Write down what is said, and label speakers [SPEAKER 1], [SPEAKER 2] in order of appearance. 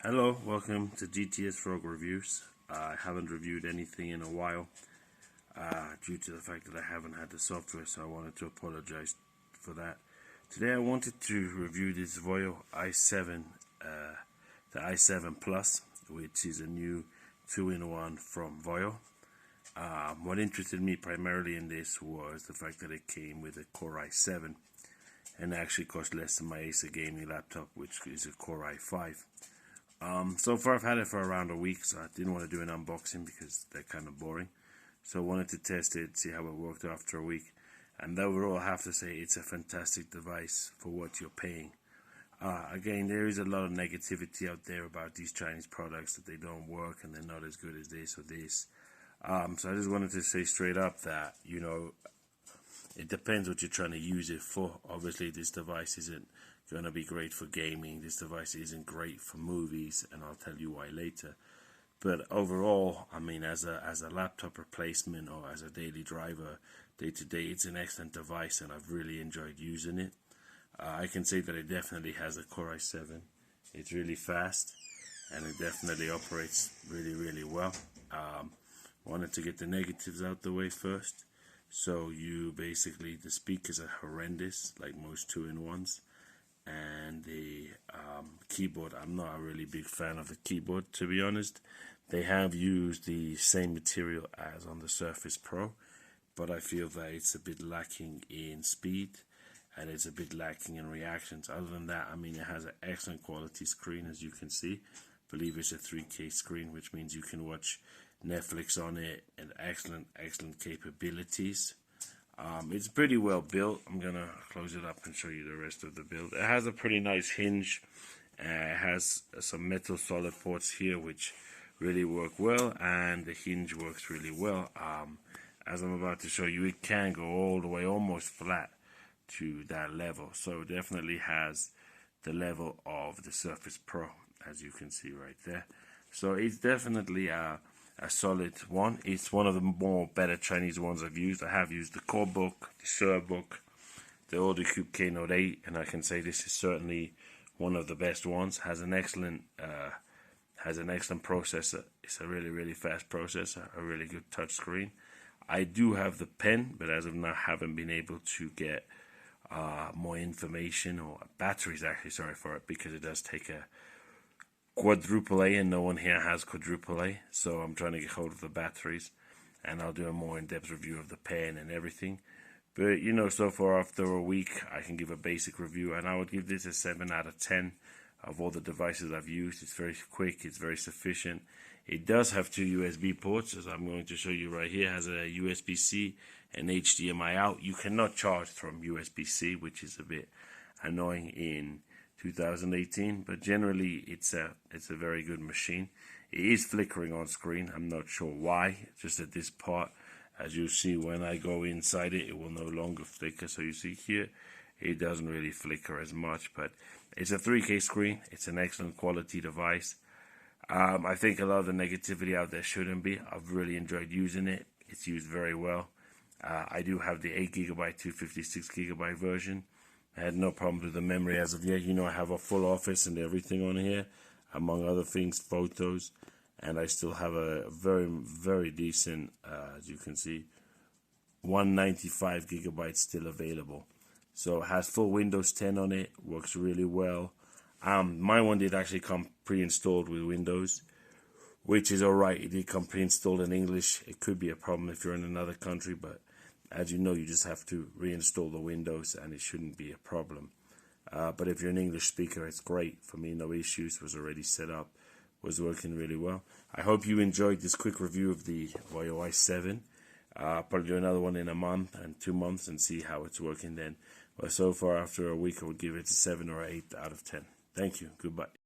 [SPEAKER 1] Hello, welcome to GTS Frog Reviews. I haven't reviewed anything in a while due to the fact that I haven't had the software, so I wanted to apologize for that. Today I wanted to review this Voyo i7, the i7 Plus, which is a new 2-in-1 from Voyo. What interested me primarily in this was the fact that it came with a Core i7 and actually cost less than my Acer gaming laptop, which is a Core i5. So far I've had it for around a week, so I didn't want to do an unboxing because they're kind of boring. So I wanted to test it, see how it worked after a week. And overall I have to say it's a fantastic device for what you're paying. Again, there is a lot of negativity out there about these Chinese products, that they don't work and they're not as good as this or this. So I just wanted to say straight up that, it depends what you're trying to use it for. Obviously this device isn't going to be great for gaming. This device isn't great for movies, and I'll tell you why later. But overall, I mean, as a laptop replacement or as a daily driver, day to day, it's an excellent device, and I've really enjoyed using it. I can say that it definitely has a Core i7. It's really fast, and it definitely operates really, really well. Wanted to get the negatives out the way first. So the speakers are horrendous, like most 2-in-1s. And the keyboard, I'm not a really big fan of the keyboard, to be honest. They have used the same material as on the Surface Pro, but I feel that it's a bit lacking in speed and it's a bit lacking in reactions. Other than that, I mean, it has an excellent quality screen, as you can see. I believe it's a 3K screen, which means you can watch Netflix on it, and excellent capabilities. It's pretty well built. I'm gonna close it up and show you the rest of the build. It has a pretty nice hinge. It has some metal solid ports here which really work well, and the hinge works really well. As I'm about to show you, it can go all the way almost flat to that level, so it definitely has the level of the Surface Pro, as you can see right there. So it's definitely a solid one. It's one of the more better Chinese ones I've used. I have used the Core Book, the Sir Book, the AudioCube K Note 8, and I can say this is certainly one of the best ones. Has an excellent processor. It's a really, really fast processor, a really good touch screen. I do have the pen, but as of now haven't been able to get more information, or batteries actually, sorry for it, because it does take a quadruple A, and no one here has quadruple A, so I'm trying to get hold of the batteries, and I'll do a more in-depth review of the pen and everything. But so far after a week I can give a basic review, and I would give this a 7 out of 10 of all the devices I've used. It's very quick, it's very sufficient. It does have 2 USB ports, as I'm going to show you right here. It has a USB-C and HDMI out. You cannot charge from USB-C, which is a bit annoying in 2018, but generally it's a very good machine. It is flickering on screen. I'm not sure why, just at this part. As you see, when I go inside it, it will no longer flicker. So you see here, it doesn't really flicker as much, but it's a 3K screen. It's an excellent quality device. I think a lot of the negativity out there shouldn't be. I've really enjoyed using it. It's used very well. I do have the 8GB, 256GB version. I had no problems with the memory as of yet. I have a full office and everything on here, among other things, photos, and I still have a very, very decent, as you can see, 195GB still available. So it has full Windows 10 on it, works really well. My one did actually come pre-installed with Windows, which is alright. It did come pre-installed in English. It could be a problem if you're in another country, but as you know, you just have to reinstall the Windows and it shouldn't be a problem. But if you're an English speaker, it's great. For me, no issues, was already set up, was working really well. I hope you enjoyed this quick review of the Voyo i7. I'll probably do another one in a month and 2 months and see how it's working then. But so far, after a week, I would give it a 7 or 8 out of 10. Thank you. Goodbye.